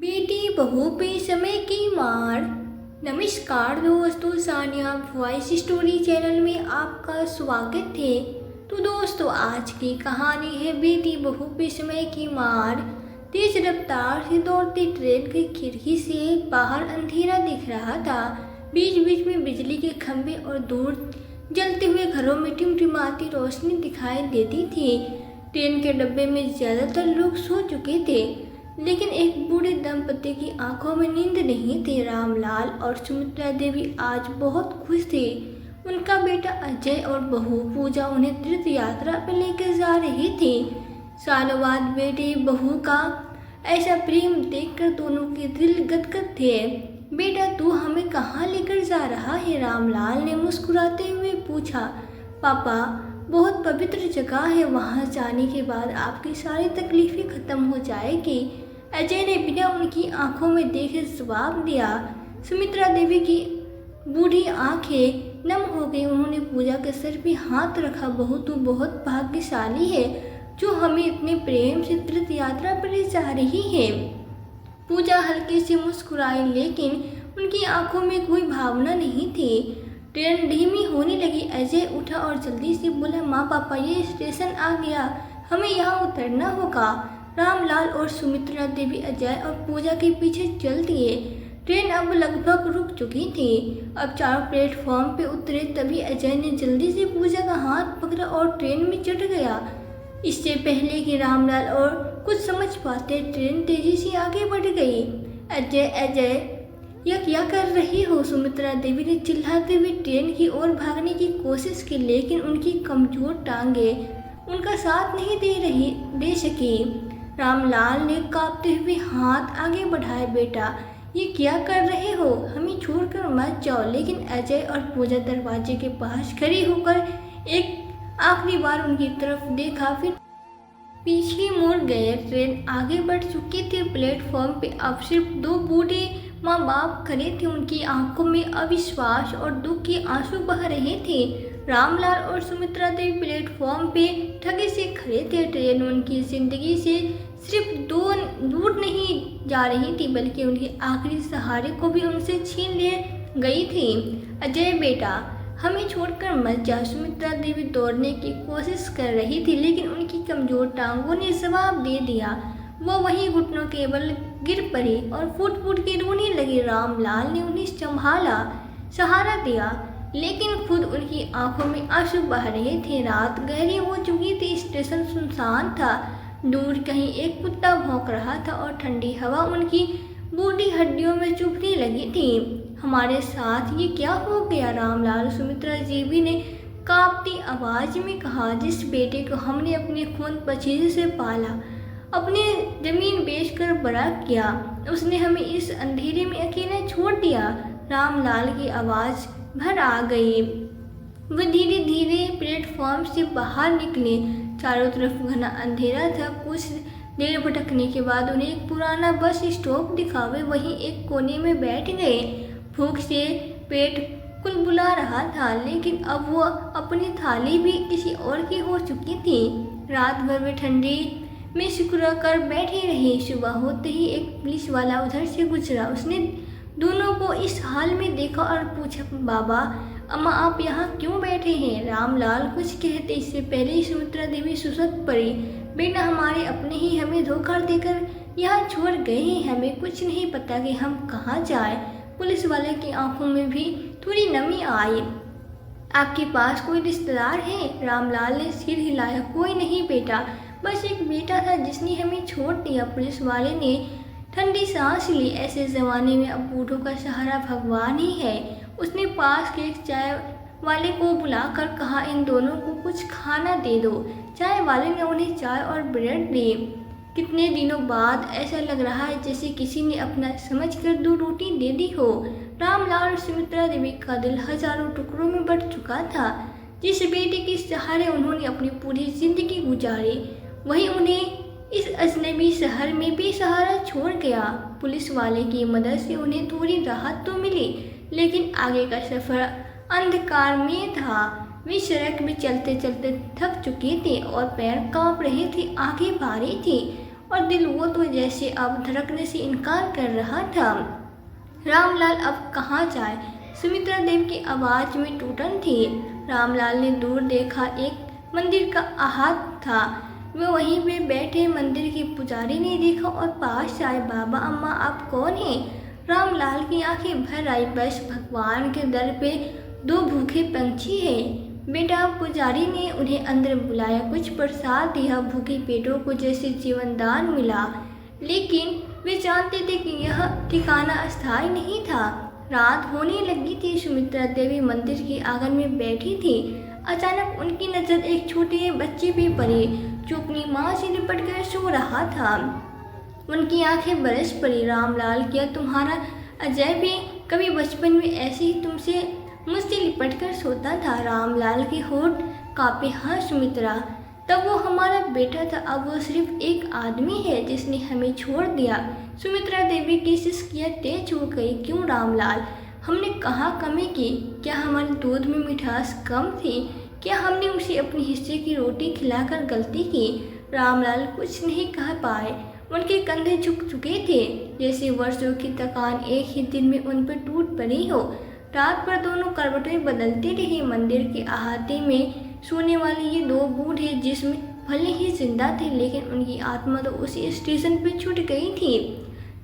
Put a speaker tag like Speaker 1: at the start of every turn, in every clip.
Speaker 1: बेटी बहू पे समय की मार। नमस्कार दोस्तों, सानिया वॉइस स्टोरी चैनल में आपका स्वागत है। तो दोस्तों, आज की कहानी है बेटी बहू पे समय की मार। तेज रफ्तार से दौड़ती ट्रेन की खिड़की से बाहर अंधेरा दिख रहा था। बीच बीच में बिजली के खंभे और दूर जलते हुए घरों में टिमटिमाती रोशनी दिखाई देती थी। ट्रेन के डब्बे में ज्यादातर लोग सो चुके थे, लेकिन एक बूढ़े दंपति की आंखों में नींद नहीं थी। रामलाल और सुमित्रा देवी आज बहुत खुश थे। उनका बेटा अजय और बहू पूजा उन्हें तीर्थ यात्रा पर लेकर जा रही थी। सालों बाद बेटे बहू का ऐसा प्रेम देखकर दोनों के दिल गदगद थे। बेटा, तू हमें कहाँ लेकर जा रहा है? रामलाल ने मुस्कुराते हुए पूछा। पापा, बहुत पवित्र जगह है, वहाँ जाने के बाद आपकी सारी तकलीफें खत्म हो जाएगी। अजय ने बिना उनकी आंखों में देखे जवाब दिया। सुमित्रा देवी की बूढ़ी आंखें नम हो गई। उन्होंने पूजा के सर पे हाथ रखा। बहू, तू बहुत भाग्यशाली है जो हमें इतने प्रेम से तीर्थ यात्रा पर ले जा रही है। पूजा हल्के से मुस्कुराई, लेकिन उनकी आंखों में कोई भावना नहीं थी। ट्रेन धीमी होने लगी। अजय उठा और जल्दी से बोला, माँ पापा, ये स्टेशन आ गया, हमें यहाँ उतरना होगा। रामलाल और सुमित्रा देवी अजय और पूजा के पीछे चल दिए। ट्रेन अब लगभग रुक चुकी थी। अब चारों प्लेटफॉर्म पे उतरे। तभी अजय ने जल्दी से पूजा का हाथ पकड़ा और ट्रेन में चढ़ गया। इससे पहले कि रामलाल और कुछ समझ पाते, ट्रेन तेजी से आगे बढ़ गई। अजय अजय, यह क्या कर रही हो? सुमित्रा देवी ने चिल्लाते हुए ट्रेन की ओर भागने की कोशिश की, लेकिन उनकी कमजोर टांगें उनका साथ नहीं दे सकी। रामलाल ने कांपते हुए हाथ आगे बढ़ाए। बेटा, ये क्या कर रहे हो? हमें छोड़कर मत जाओ। लेकिन अजय और पूजा दरवाजे के पास खड़ी होकर एक आखिरी बार उनकी तरफ देखा, फिर पीछे मुड़ गए। ट्रेन आगे बढ़ चुकी थी। प्लेटफॉर्म पे अब सिर्फ दो बूढ़े माँ बाप खड़े थे। उनकी आंखों में अविश्वास और दुख के आंसू बह रहे थे। रामलाल और सुमित्रा देवी प्लेटफॉर्म पे ठगे से खड़े थे। ट्रेन उनकी जिंदगी से सिर्फ दूर नहीं जा रही थी, बल्कि उनके आखिरी सहारे को भी उनसे छीन ले गई थी। अजय बेटा, हमें छोड़कर मत जा। सुमित्रा देवी दौड़ने की कोशिश कर रही थी, लेकिन उनकी कमजोर टांगों ने जवाब दे दिया। वो वहीं घुटनों के बल गिर पड़ी और फूट फूट के रोने लगी। रामलाल ने उन्हें संभाला, सहारा दिया, लेकिन खुद उनकी आंखों में आंसू बह रहे थे। रात गहरी हो चुकी थी। स्टेशन सुनसान था। दूर कहीं एक कुत्ता भौंक रहा था और ठंडी हवा उनकी बूढ़ी हड्डियों में चुभने लगी थी। हमारे साथ ये क्या हो गया? रामलाल सुमित्रा देवी ने कांपती आवाज में कहा। जिस बेटे को हमने अपने खून पसीने से पाला, अपने जमीन बेचकर बड़ा किया, उसने हमें इस अंधेरे में अकेला छोड़ दिया। रामलाल की आवाज भर आ गई। वह धीरे धीरे प्लेटफॉर्म से बाहर निकले। चारों तरफ घना अंधेरा था। कुछ देर भटकने के बाद उन्हें एक पुराना बस स्टॉप दिखा। वे वहीं एक कोने में बैठ गए। भूख से पेट कुलबुला रहा था, लेकिन अब वो अपनी थाली भी किसी और की हो चुकी थी। रात भर वे ठंडी में सिकुड़ा कर बैठे रहे। सुबह होते ही एक पुलिस वाला उधर से गुजरा। उसने दोनों को इस हाल में देखा और पूछा, बाबा, अम्मा, आप यहाँ क्यों बैठे हैं? रामलाल कुछ कहते इससे पहले ही सुमित्रा देवी सुसत पड़ी। बेटा, हमारे अपने ही हमें धोखा देकर यहाँ छोड़ गए हैं। हमें कुछ नहीं पता कि हम कहाँ जाएं। पुलिस वाले की आंखों में भी थोड़ी नमी आई। आपके पास कोई रिश्तेदार है? रामलाल ने सिर हिलाया। कोई नहीं बेटा, बस एक बेटा था जिसने हमें छोड़ दिया। पुलिस वाले ने ठंडी सांस ली। ऐसे जमाने में अब बूढ़ों का सहारा भगवान ही है। उसने पास के एक चाय वाले को बुलाकर कहा, इन दोनों को कुछ खाना दे दो। चाय वाले ने उन्हें चाय और ब्रेड दी। कितने दिनों बाद ऐसा लग रहा है जैसे किसी ने अपना समझकर 2 रोटी दे दी हो। रामलाल और सुमित्रा देवी का दिल हजारों टुकड़ों में बट चुका था। जिस बेटे के सहारे उन्होंने अपनी पूरी जिंदगी गुजारी, वही उन्हें इस अजनबी शहर में बेसहारा छोड़ गया। पुलिस वाले की मदद से उन्हें थोड़ी राहत तो मिली, लेकिन आगे का सफर अंधकार में था। वे सड़क में चलते चलते थक चुके थे और पैर कांप रहे थे। आंखें भारी थी और दिल वो तो जैसे अब धड़कने से इनकार कर रहा था। रामलाल अब कहाँ जाए? सुमित्रा देवी की आवाज़ में टूटन थी। रामलाल ने दूर देखा, एक मंदिर का आहत था। वे वहीं पे बैठे मंदिर के पुजारी ने देखा और पास आए। बाबा अम्मा आप कौन हैं? रामलाल की आंखें भर आई। बस भगवान के दर पे दो भूखे पंछी हैं बेटा। पुजारी ने उन्हें अंदर बुलाया, कुछ प्रसाद दिया। भूखे पेटों को जैसे जीवन दान मिला, लेकिन वे जानते थे कि यह ठिकाना अस्थायी नहीं था। रात होने लगी थी। सुमित्रा देवी मंदिर के आंगन में बैठी थी। अचानक उनकी नज़र एक छोटे बच्चे पे पड़ी जो अपनी माँ से लिपट कर सो रहा था। उनकी आंखें बरस पड़ी। रामलाल, क्या तुम्हारा अजय भी कभी बचपन में ऐसे ही तुमसे मुझसे लिपट कर सोता था? रामलाल के होठ कांपे। हाँ सुमित्रा, तब वो हमारा बेटा था, अब वो सिर्फ एक आदमी है जिसने हमें छोड़ दिया। सुमित्रा देवी की सिसकियां तेज हो गई। क्यों रामलाल, हमने कहाँ कमी की? क्या हमारे दूध में मिठास कम थी? क्या हमने उसे अपने हिस्से की रोटी खिलाकर गलती की? रामलाल कुछ नहीं कह पाए। उनके कंधे झुक चुके थे, जैसे वर्षों की थकान एक ही दिन में उन पर टूट पड़ी हो। रात भर दोनों करवटें बदलते रहे। मंदिर के अहाते में सोने वाले ये दो बूढ़े जिस्म भले ही जिंदा थे, लेकिन उनकी आत्मा तो उसी स्टेशन पर छूट गई थी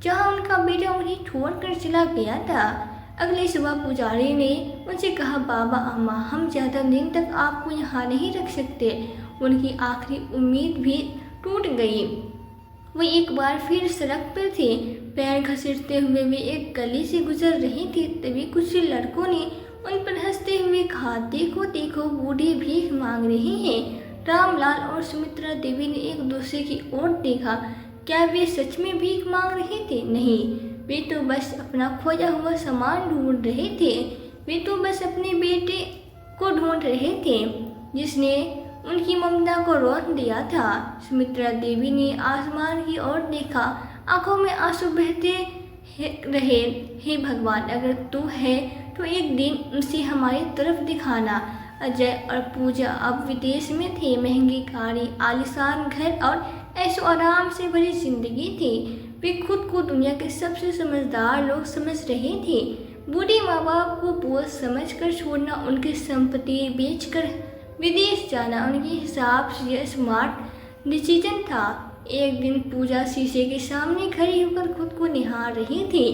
Speaker 1: जहां उनका बेटा उन्हें छोड़कर चला गया था। अगली सुबह पुजारी ने उनसे कहा, बाबा अम्मा, हम ज़्यादा दिन तक आपको यहाँ नहीं रख सकते। उनकी आखिरी उम्मीद भी टूट गई। वो एक बार फिर सड़क पर थे। पैर घसीटते हुए वे एक गली से गुजर रहे थे। तभी कुछ लड़कों ने उन पर हंसते हुए कहा, देखो देखो, बूढ़े भीख मांग रहे हैं। रामलाल और सुमित्रा देवी ने एक दूसरे की ओर देखा। क्या वे सच में भीख मांग रहे थे? नहीं, वे तो बस अपना खोया हुआ सामान ढूंढ रहे थे। वे तो बस अपने बेटे को ढूंढ रहे थे जिसने उनकी ममता को रोक दिया था। सुमित्रा देवी ने आसमान की ओर देखा, आंखों में आंसू बहते रहे। हे भगवान, अगर तू है तो एक दिन उसे हमारी तरफ दिखाना। अजय और पूजा अब विदेश में थे। महंगी गाड़ी, आलीशान घर और ऐशो आराम से भरी जिंदगी थी। वे खुद को दुनिया के सबसे समझदार लोग समझ रहे थे। बूढ़े माँ बाप को बोझ समझकर छोड़ना, उनकी संपत्ति बेचकर विदेश जाना उनके हिसाब से यह स्मार्ट डिसीजन था। एक दिन पूजा शीशे के सामने खड़ी होकर खुद को निहार रही थी।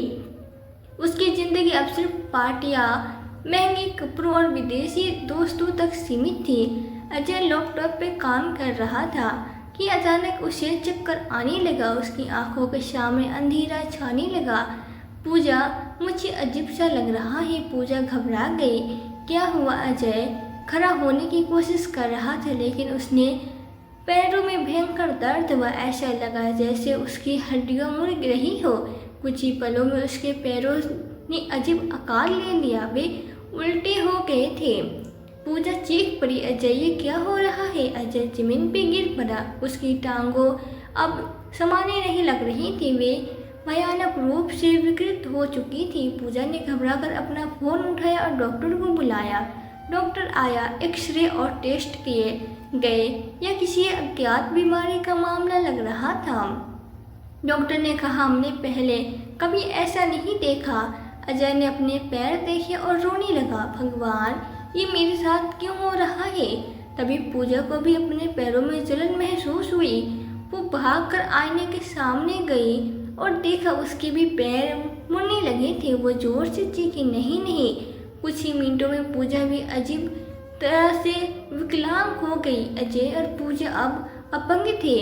Speaker 1: उसकी जिंदगी अब सिर्फ पार्टियां, महंगे कपड़ों और विदेशी दोस्तों तक सीमित थी। अजय लैपटॉप पे काम कर रहा था कि अचानक उसे चक्कर आने लगा। उसकी आंखों के सामने अंधेरा छाने लगा। पूजा, मुझे अजीब सा लग रहा है। पूजा घबरा गई। क्या हुआ? अजय खड़ा होने की कोशिश कर रहा था, लेकिन उसने पैरों में भयंकर दर्द हुआ। ऐसा लगा जैसे उसकी हड्डियां मुड़ रही हो। कुछ ही पलों में उसके पैरों ने अजीब आकार ले लिया। वे उल्टे हो गए थे। पूजा चीख पड़ी, अजय ये क्या हो रहा है? अजय जमीन पे गिर पड़ा। उसकी टांगों अब समाने नहीं लग रही थी। वे भयानक रूप से विकृत हो चुकी थी। पूजा ने घबराकर अपना फोन उठाया और डॉक्टर को बुलाया। डॉक्टर आया, एक्सरे और टेस्ट किए गए। यह किसी अज्ञात बीमारी का मामला लग रहा था। डॉक्टर ने कहा, हमने पहले कभी ऐसा नहीं देखा। अजय ने अपने पैर देखे और रोने लगा। भगवान, ये मेरे साथ क्यों हो रहा है? तभी पूजा को भी अपने पैरों में जलन महसूस हुई। वो भागकर आईने के सामने गई और देखा उसके भी पैर मुड़ने लगे थे। वो जोर से चीखी, नहीं नहीं। कुछ ही मिनटों में पूजा भी अजीब तरह से विकलांग हो गई। अजय और पूजा अब अपंग थे।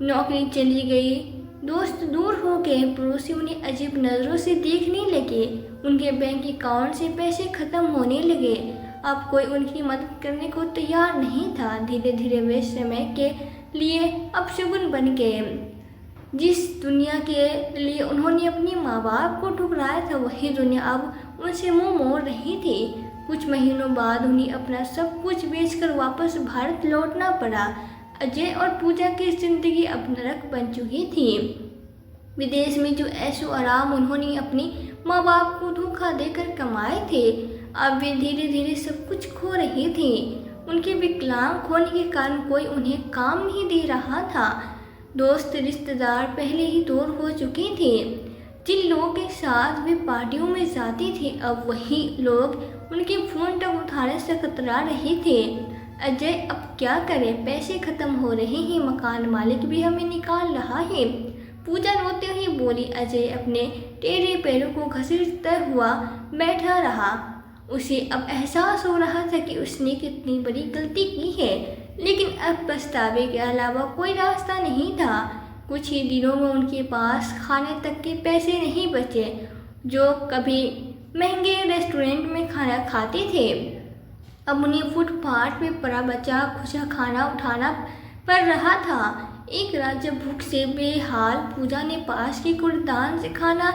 Speaker 1: नौकरी चली गई, दोस्त दूर हो गए, पड़ोसी उन्हें अजीब नज़रों से देखने लगे। उनके बैंक अकाउंट से पैसे खत्म होने लगे। अब कोई उनकी मदद करने को तैयार नहीं था। धीरे धीरे वे समय के लिए अपशगुन बन गए। जिस दुनिया के लिए उन्होंने अपने माँ बाप को ठुकराया था, वही दुनिया अब उनसे मुंह मोड़ रही थी। कुछ महीनों बाद उन्हें अपना सब कुछ बेचकर वापस भारत लौटना पड़ा। अजय और पूजा की जिंदगी अब नरक बन चुकी थी। विदेश में जो ऐशो आराम उन्होंने अपने माँ बाप को धोखा देकर कमाए थे, अब वे धीरे धीरे सब कुछ खो रहे थे। उनके विकलांग होने के कारण कोई उन्हें काम नहीं दे रहा था। दोस्त रिश्तेदार पहले ही दूर हो चुके थे। जिन लोगों के साथ वे पार्टियों में जाते थे, अब वही लोग उनके फ़ोन तक उठाने से कतरा रहे थे। अजय अब क्या करे, पैसे खत्म हो रहे हैं, मकान मालिक भी हमें निकाल रहा है। पूजा रोते हुए बोली। अजय अपने टेढ़े पैरों को घसीटता हुआ बैठा रहा। उसे अब एहसास हो रहा था कि उसने कितनी बड़ी गलती की है, लेकिन अब पछतावे के अलावा कोई रास्ता नहीं था। कुछ ही दिनों में उनके पास खाने तक के पैसे नहीं बचे, जो कभी महंगे रेस्टोरेंट में खाना खाते थे। अब उन्हें फुटपाथ पे पड़ा बचा खुचा खाना उठाना पड़ रहा था। एक रात जब भूख से बेहाल पूजा ने पास के कूड़ेदान से खाना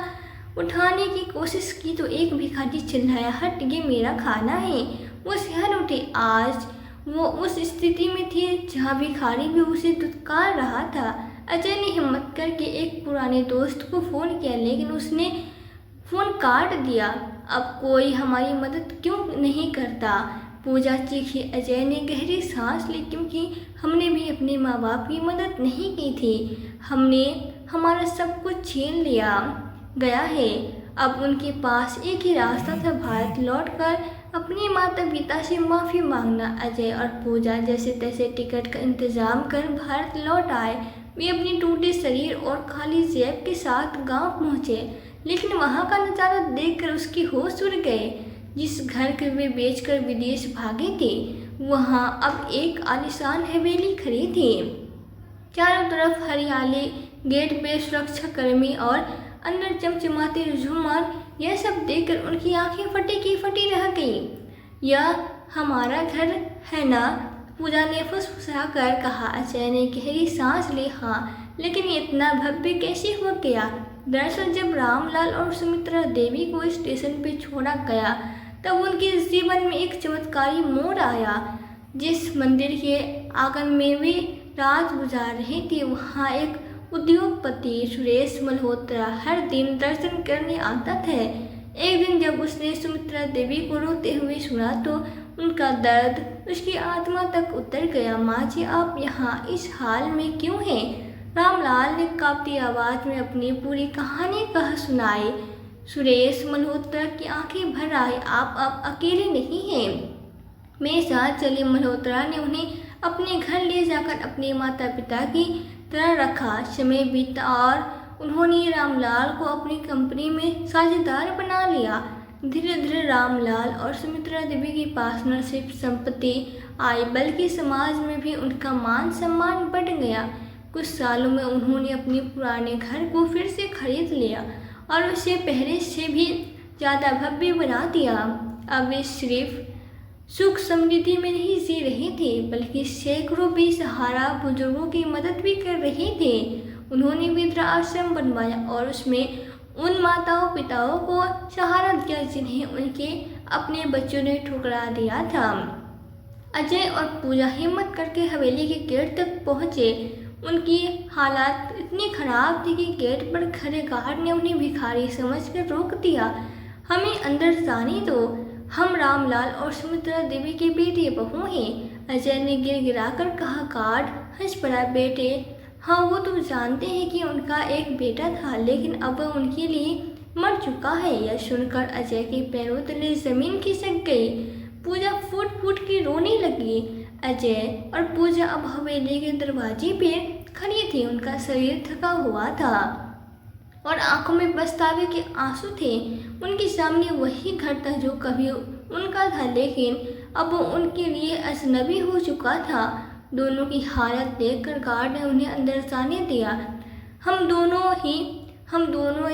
Speaker 1: उठाने की कोशिश की तो एक भिखारी चिल्लाया, हट, ये मेरा खाना है। वो सहन उठे। आज वो उस स्थिति में थे जहाँ भिखारी भी उसे दुत्कार रहा था। अजय ने हिम्मत करके एक पुराने दोस्त को फ़ोन किया, लेकिन उसने फ़ोन काट दिया। अब कोई हमारी मदद क्यों नहीं करता? पूजा चीखी। अजय ने गहरी सांस ली, क्योंकि हमने भी अपने माँ बाप की मदद नहीं की थी। हमने हमारा सब कुछ छीन लिया गया है। अब उनके पास एक ही रास्ता था, भारत लौटकर अपने माता पिता से माफ़ी मांगना। अजय और पूजा जैसे तैसे टिकट का इंतज़ाम कर भारत लौट आए। वे अपने टूटे शरीर और खाली जेब के साथ गांव पहुंचे, लेकिन वहां का नज़ारा देखकर उसके होश उड़ गए। जिस घर को वे बेचकर विदेश भागे थे, वहां अब एक आलीशान हवेली खड़ी थी। चारों तरफ हरियाली, गेट पे सुरक्षाकर्मी और अंदर चमचमाते झूमर। यह सब देखकर उनकी आंखें फटी की फटी रह गईं। यह हमारा घर है ना? पूजा ने फुसफुसा कर कहा। अजय ने गहरी सांस ली। हाँ, लेकिन इतना भव्य कैसे हो गया? दरअसल जब रामलाल और सुमित्रा देवी को स्टेशन पे छोड़ा गया, तब उनके जीवन में एक चमत्कारी मोड़ आया। जिस मंदिर के आंगन में वे रात गुजार रहे थे, वहाँ एक उद्योगपति सुरेश मल्होत्रा हर दिन दर्शन करने आता था। एक दिन जब उसने सुमित्रा देवी को रोते हुए सुना तो उनका दर्द उसकी आत्मा तक उतर गया। माँ जी, आप यहाँ इस हाल में क्यों हैं? रामलाल ने कांपती आवाज़ में अपनी पूरी कहानी कह सुनाई। सुरेश मल्होत्रा की आंखें भर आई। आप अब अकेले नहीं हैं, मेरे साथ चले। मल्होत्रा ने उन्हें अपने घर ले जाकर अपने माता पिता की तरह रखा। समय बीता और उन्होंने रामलाल को अपनी कंपनी में साझेदार बना लिया। धीरे धीरे रामलाल और सुमित्रा देवी के पास न सिर्फ संपत्ति आई, बल्कि समाज में भी उनका मान सम्मान बढ़ गया। कुछ सालों में उन्होंने अपने पुराने घर को फिर से खरीद लिया और उसे पहले से भी ज़्यादा भव्य बना दिया। अब वे सिर्फ सुख समृद्धि में नहीं जी रहे थे, बल्कि सैकड़ों बेसहारा बुजुर्गों की मदद भी कर रहे थे। उन्होंने वृद्धा आश्रम बनवाया और उसमें उन माताओं पिताओं को सहारा दिया जिन्हें उनके अपने बच्चों ने ठुकरा दिया था। अजय और पूजा हिम्मत करके हवेली के गेट तक पहुँचे। उनकी हालात इतनी खराब थी कि गेट पर खड़े गार्ड ने उन्हें भिखारी समझकर रोक दिया। हमें अंदर जाने दो, हम रामलाल और सुमित्रा देवी के बेटे बहू हैं। अजय ने गिड़गिड़ा कर कहा। गार्ड हंस पड़ा। बेटे? हाँ, वो तो जानते हैं कि उनका एक बेटा था, लेकिन अब वह उनके लिए मर चुका है। यह सुनकर अजय के पैरों तले जमीन खिसक गई। पूजा फूट फूट के रोने लगी। अजय और पूजा अब हवेली के दरवाजे पे खड़ी थी। उनका शरीर थका हुआ था और आंखों में पछतावे के आंसू थे। उनके सामने वही घर था जो कभी उनका था, लेकिन अब वो उनके लिए अजनबी हो चुका था। दोनों की हालत देखकर गार्ड ने उन्हें अंदर जाने दिया। हम दोनों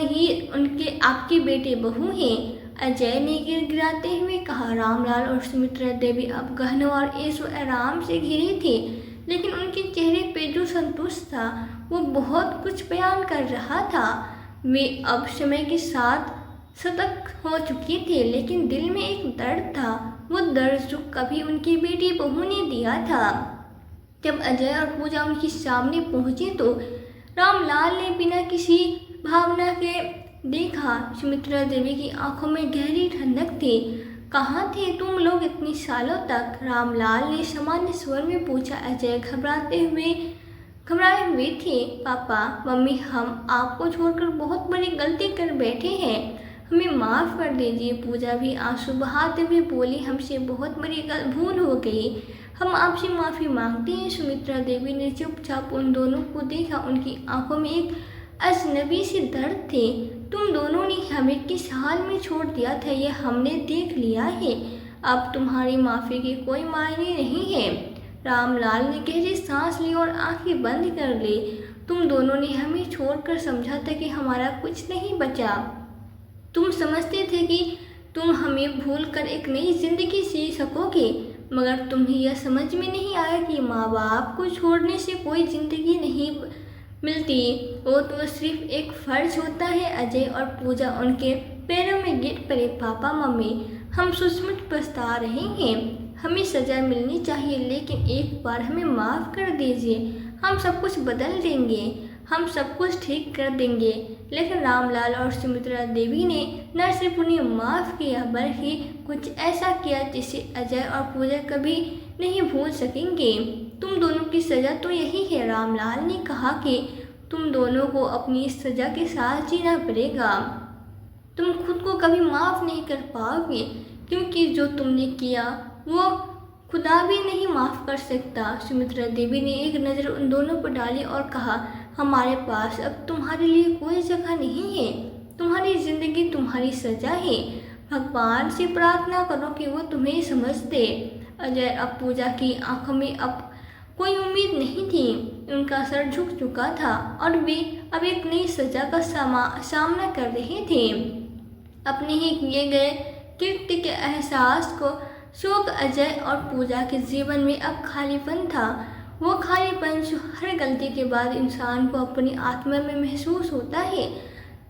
Speaker 1: ही उनके आपके बेटे बहू हैं, अजय ने गिड़गिड़ाते हुए कहा। रामलाल और सुमित्रा देवी अब गहनों और ऐशो आराम से घिरी थी, लेकिन उनके चेहरे पे जो संतोष था वो बहुत कुछ बयान कर रहा था। वे अब समय के साथ सतर्क हो चुके थे, लेकिन दिल में एक दर्द था, वो दर्द जो कभी उनकी बेटी बहू ने दिया था। जब अजय और पूजा उनके सामने पहुंचे तो रामलाल ने बिना किसी भावना के देखा। सुमित्रा देवी की आंखों में गहरी ठंडक थी। कहाँ थे तुम लोग इतने सालों तक? रामलाल ने सामान्य स्वर में पूछा। अजय घबराते हुए घबराए हुए थे। पापा मम्मी, हम आपको छोड़कर बहुत बड़ी गलती कर बैठे हैं, हमें माफ़ कर दीजिए। पूजा भी आंसू बहाते हुए बोली, हमसे बहुत बड़ी भूल हो गई, हम आपसे माफ़ी मांगते हैं। सुमित्रा देवी ने चुपचाप उन दोनों को देखा। उनकी आंखों में एक अजनबी से दर्द थे। तुम दोनों ने हमें किस हाल में छोड़ दिया था, यह हमने देख लिया है। अब तुम्हारी माफ़ी के कोई मायने नहीं है। रामलाल ने गहरी सांस ली और आंखें बंद कर ली। तुम दोनों ने हमें छोड़कर समझा था कि हमारा कुछ नहीं बचा। तुम समझते थे कि तुम हमें भूल कर एक नई जिंदगी जी सकोगे, मगर तुम्हें यह समझ में नहीं आया कि माँ बाप को छोड़ने से कोई जिंदगी नहीं मिलती, वो तो सिर्फ एक फर्ज होता है। अजय और पूजा उनके पैरों में गिर पड़े। पापा मम्मी, हम सचमुच पछता रहे हैं, हमें सज़ा मिलनी चाहिए, लेकिन एक बार हमें माफ़ कर दीजिए, हम सब कुछ बदल देंगे, हम सब कुछ ठीक कर देंगे। लेकिन रामलाल और सुमित्रा देवी ने न सिर्फ उन्हें माफ़ किया, बल्कि कुछ ऐसा किया जिसे अजय और पूजा कभी नहीं भूल सकेंगे। तुम दोनों की सज़ा तो यही है। रामलाल ने कहा कि तुम दोनों को अपनी सज़ा के साथ जीना पड़ेगा। तुम खुद को कभी माफ़ नहीं कर पाओगे, क्योंकि जो तुमने किया वो खुदा भी नहीं माफ़ कर सकता। सुमित्रा देवी ने एक नज़र उन दोनों पर डाली और कहा, हमारे पास अब तुम्हारे लिए कोई जगह नहीं है, तुम्हारी ज़िंदगी तुम्हारी सज़ा है। भगवान से प्रार्थना करो कि वो तुम्हें समझ दे। अजय अब पूजा की आंखों में अब कोई उम्मीद नहीं थी। उनका सर झुक चुका था और वे अब एक नई सज़ा का सामना कर रहे थे। अपने ही किए गए कृत्य के एहसास को शोक अजय और पूजा के जीवन में अब खालीपन था। वो खालीपन जो हर गलती के बाद इंसान को अपनी आत्मा में महसूस होता है।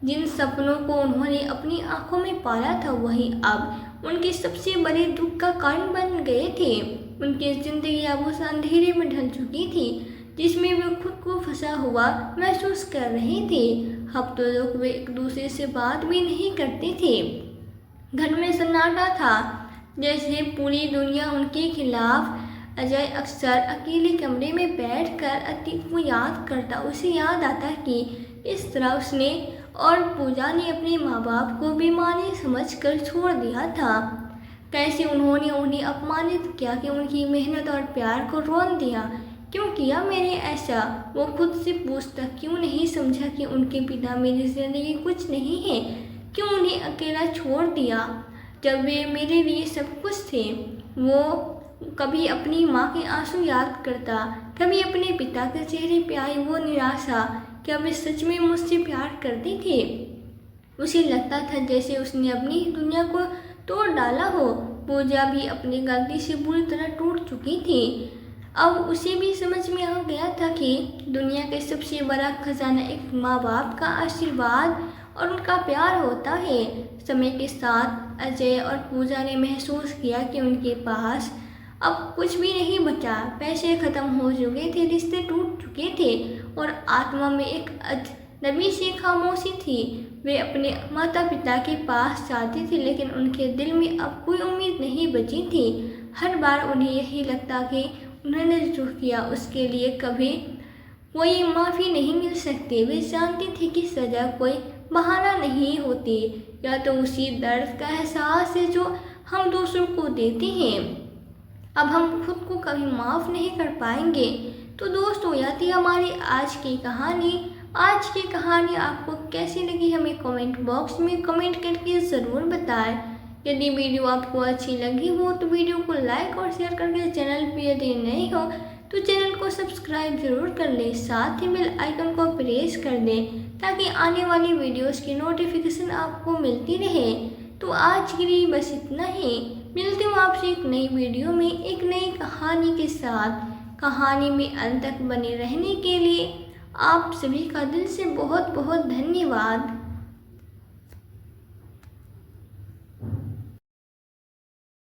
Speaker 1: जिन सपनों को उन्होंने अपनी आंखों में पाला था, वही अब उनके सबसे बड़े दुख का कारण बन गए थे। उनकी जिंदगी अब उस अंधेरे में ढल चुकी थी जिसमें वे खुद को फंसा हुआ महसूस कर रहे थे। हफ्तों तक वे एक दूसरे से बात भी नहीं करते थे। घर में सन्नाटा था, जैसे पूरी दुनिया उनके खिलाफ। अजय अक्सर अकेले कमरे में बैठकर अतीत को याद करता। उसे याद आता कि इस तरह उसने और पूजा ने अपने माँ बाप को बेमानी समझकर छोड़ दिया था। कैसे उन्होंने उन्हें अपमानित किया, कि उनकी मेहनत और प्यार को रोन दिया। क्यों किया मैंने ऐसा? वो खुद से पूछता। क्यों नहीं समझा कि उनके बिना मेरी जिंदगी कुछ नहीं है? क्यों उन्हें अकेला छोड़ दिया जब वे मेरे लिए सब कुछ थे? वो कभी अपनी माँ के आंसू याद करता, कभी अपने पिता के चेहरे पे आई वो निराशा। क्या वे सच में मुझसे प्यार करते थे? उसे लगता था जैसे उसने अपनी दुनिया को तोड़ डाला हो। पूजा भी अपनी गलती से बुरी तरह टूट चुकी थी। अब उसे भी समझ में आ गया था कि दुनिया का सबसे बड़ा खजाना एक माँ बाप का आशीर्वाद और उनका प्यार होता है। समय के साथ अजय और पूजा ने महसूस किया कि उनके पास अब कुछ भी नहीं बचा। पैसे खत्म हो चुके थे, रिश्ते टूट चुके थे और आत्मा में एक अजनबी सी खामोशी थी। वे अपने माता पिता के पास जाते थे, लेकिन उनके दिल में अब कोई उम्मीद नहीं बची थी। हर बार उन्हें यही लगता कि उन्होंने जो किया उसके लिए कभी कोई माफ़ी नहीं मिल सकती। वे जानते थे कि सज़ा कोई बहाना नहीं होती, या तो उसी दर्द का एहसास है जो हम दूसरों को देते हैं। अब हम खुद को कभी माफ़ नहीं कर पाएंगे। तो दोस्तों, यह थी हमारी आज की कहानी। आज की कहानी आपको कैसी लगी हमें कमेंट बॉक्स में कमेंट करके ज़रूर बताएं। यदि वीडियो आपको अच्छी लगी हो तो वीडियो को लाइक और शेयर करके चैनल पर यदि नए हो तो चैनल को सब्सक्राइब जरूर कर लें। साथ ही बेल आइकन को प्रेस कर दें ताकि आने वाली वीडियोस की नोटिफिकेशन आपको मिलती रहे। तो आज के लिए बस इतना ही। मिलती हूँ आपसे एक नई वीडियो में एक नई कहानी के साथ। कहानी में अंत तक बने रहने के लिए आप सभी का दिल से बहुत बहुत धन्यवाद।